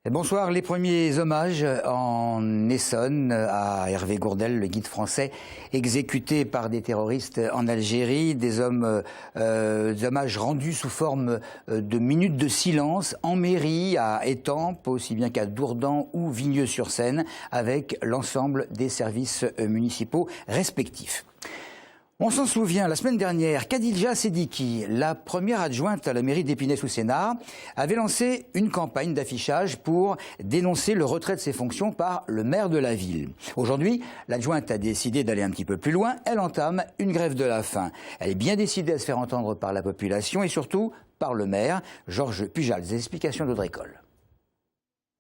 Bonsoir. Les premiers hommages en Essonne à Hervé Gourdel, le guide français exécuté par des terroristes en Algérie. Des hommages rendus sous forme de minutes de silence en mairie, à Étampes, aussi bien qu'à Dourdan ou Vigneux-sur-Seine, avec l'ensemble des services municipaux respectifs. On s'en souvient, la semaine dernière, Khadija Sediki, la première adjointe à la mairie d'Épinay-sous-Sénart, avait lancé une campagne d'affichage pour dénoncer le retrait de ses fonctions par le maire de la ville. Aujourd'hui, l'adjointe a décidé d'aller un petit peu plus loin. Elle entame une grève de la faim. Elle est bien décidée à se faire entendre par la population et surtout par le maire, Georges Pujal. Des explications d'Audrey Coll.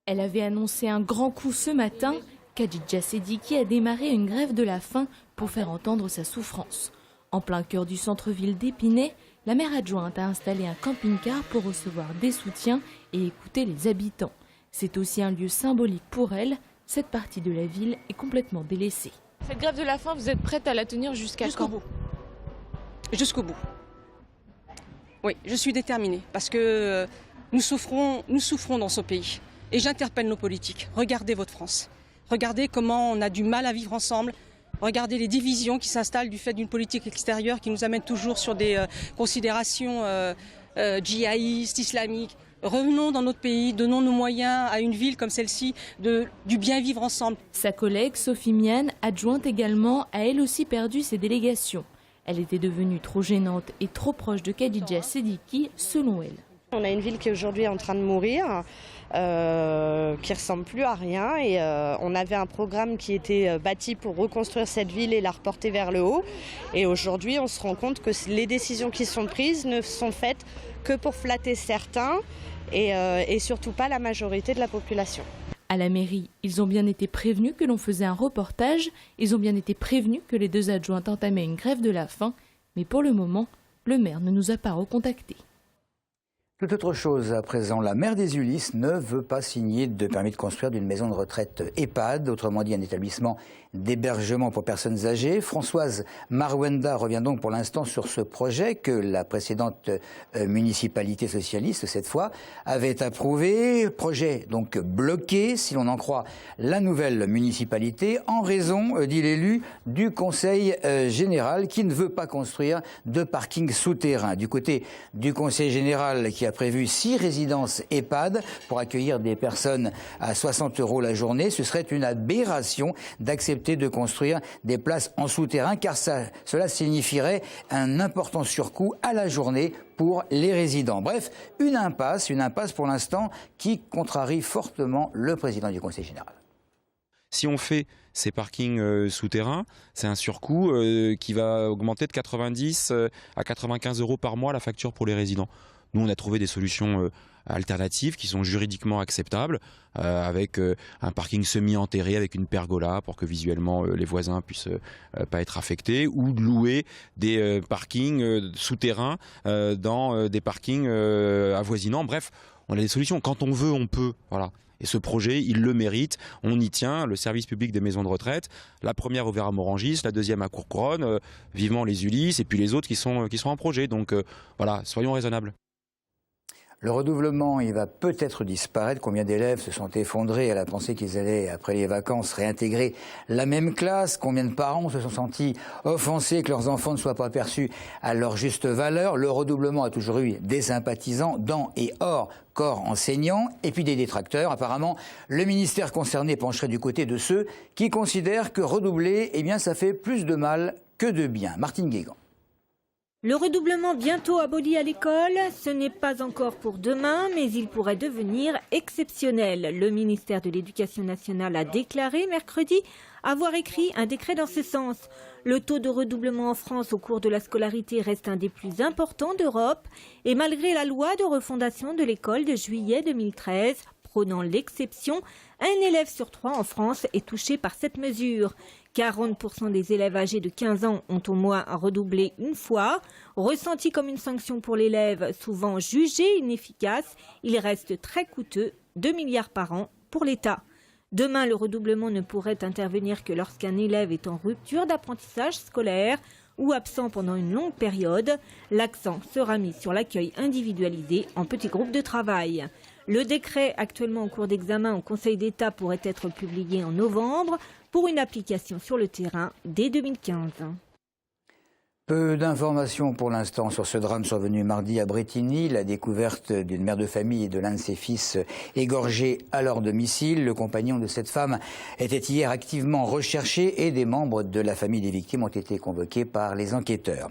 Elle avait annoncé un grand coup ce matin. Khadija Sediki a démarré une grève de la faim pour faire entendre sa souffrance. En plein cœur du centre-ville d'Épinay, la maire adjointe a installé un camping-car pour recevoir des soutiens et écouter les habitants. C'est aussi un lieu symbolique pour elle. Cette partie de la ville est complètement délaissée. Cette grève de la faim, vous êtes prête à la tenir jusqu'au bout? Jusqu'au bout. Oui, je suis déterminée parce que nous souffrons dans ce pays. Et j'interpelle nos politiques. Regardez votre France. Regardez comment on a du mal à vivre ensemble. Regardez les divisions qui s'installent du fait d'une politique extérieure qui nous amène toujours sur des considérations djihadistes, islamiques. Revenons dans notre pays, donnons nos moyens à une ville comme celle-ci du bien vivre ensemble. Sa collègue Sophie Miane, adjointe également, a elle aussi perdu ses délégations. Elle était devenue trop gênante et trop proche de Khadija Sediki, selon elle. On a une ville qui aujourd'hui est en train de mourir, qui ressemble plus à rien et on avait un programme qui était bâti pour reconstruire cette ville et la reporter vers le haut. Et aujourd'hui, on se rend compte que les décisions qui sont prises ne sont faites que pour flatter certains et surtout pas la majorité de la population. À la mairie, ils ont bien été prévenus que l'on faisait un reportage, ils ont bien été prévenus que les deux adjointes entamaient une grève de la faim, mais pour le moment, le maire ne nous a pas recontactés. Toute autre chose à présent, la maire des Ulysses ne veut pas signer de permis de construire d'une maison de retraite EHPAD, autrement dit un établissement d'hébergement pour personnes âgées. Françoise Marwenda revient donc pour l'instant sur ce projet que la précédente municipalité socialiste, cette fois, avait approuvé. Projet donc bloqué, si l'on en croit la nouvelle municipalité, en raison, dit l'élu, du conseil général qui ne veut pas construire de parking souterrain. Du côté du conseil général qui a prévu 6 résidences EHPAD pour accueillir des personnes à 60 € la journée, ce serait une aberration d'accepter de construire des places en souterrain car cela signifierait un important surcoût à la journée pour les résidents. Bref, une impasse pour l'instant qui contrarie fortement le président du Conseil général. Si on fait ces parkings souterrains, c'est un surcoût qui va augmenter de 90 à 95 € par mois la facture pour les résidents. Nous, on a trouvé des solutions alternatives qui sont juridiquement acceptables, avec un parking semi-enterré avec une pergola pour que visuellement les voisins puissent pas être affectés, ou de louer des parkings souterrains dans des parkings avoisinants. Bref, on a des solutions. Quand on veut, on peut. Voilà. Et ce projet, il le mérite. On y tient. Le service public des maisons de retraite, la première au Verra-Morangis, la deuxième à Courcouronnes, vivement les Ulysses, et puis les autres qui sont en projet. Donc voilà, soyons raisonnables. Le redoublement, il va peut-être disparaître. Combien d'élèves se sont effondrés à la pensée qu'ils allaient, après les vacances, réintégrer la même classe? Combien de parents se sont sentis offensés que leurs enfants ne soient pas perçus à leur juste valeur? Le redoublement a toujours eu des sympathisants dans et hors corps enseignant, et puis des détracteurs. Apparemment, le ministère concerné pencherait du côté de ceux qui considèrent que redoubler, eh bien, ça fait plus de mal que de bien. Martine Guégan. Le redoublement bientôt aboli à l'école, ce n'est pas encore pour demain, mais il pourrait devenir exceptionnel. Le ministère de l'Éducation nationale a déclaré mercredi avoir écrit un décret dans ce sens. Le taux de redoublement en France au cours de la scolarité reste un des plus importants d'Europe. Et malgré la loi de refondation de l'école de juillet 2013, prônant l'exception, un élève sur 3 en France est touché par cette mesure. 40% des élèves âgés de 15 ans ont au moins redoublé une fois. Ressenti comme une sanction pour l'élève, souvent jugé inefficace, il reste très coûteux, 2 milliards par an pour l'État. Demain, le redoublement ne pourrait intervenir que lorsqu'un élève est en rupture d'apprentissage scolaire ou absent pendant une longue période. L'accent sera mis sur l'accueil individualisé en petits groupes de travail. Le décret actuellement en cours d'examen au Conseil d'État pourrait être publié en novembre pour une application sur le terrain dès 2015. Peu d'informations pour l'instant sur ce drame survenu mardi à Brétigny, la découverte d'une mère de famille et de l'un de ses fils égorgés à leur domicile. Le compagnon de cette femme était hier activement recherché et des membres de la famille des victimes ont été convoqués par les enquêteurs.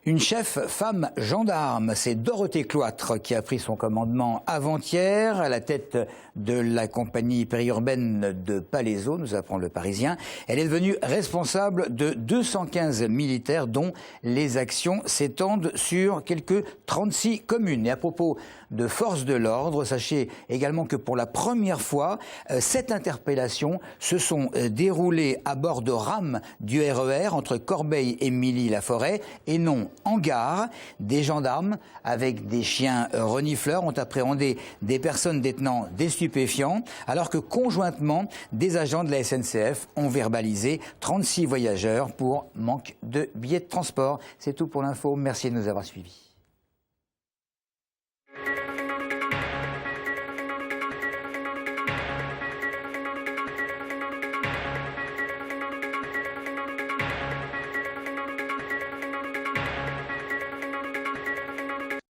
Une chef femme gendarme, c'est Dorothée Cloître qui a pris son commandement avant-hier à la tête de la compagnie périurbaine de Palaiseau, nous apprend Le Parisien. Elle est devenue responsable de 215 militaires dont les actions s'étendent sur quelques 36 communes. Et à propos de forces de l'ordre, sachez également que pour la première fois, 7 interpellations se sont déroulées à bord de rames du RER entre Corbeil et Milly-la-Forêt et non en gare. Des gendarmes avec des chiens renifleurs ont appréhendé des personnes détenant des stupéfiants, alors que conjointement, des agents de la SNCF ont verbalisé 36 voyageurs pour manque de billets de transport. C'est tout pour l'info. Merci de nous avoir suivis.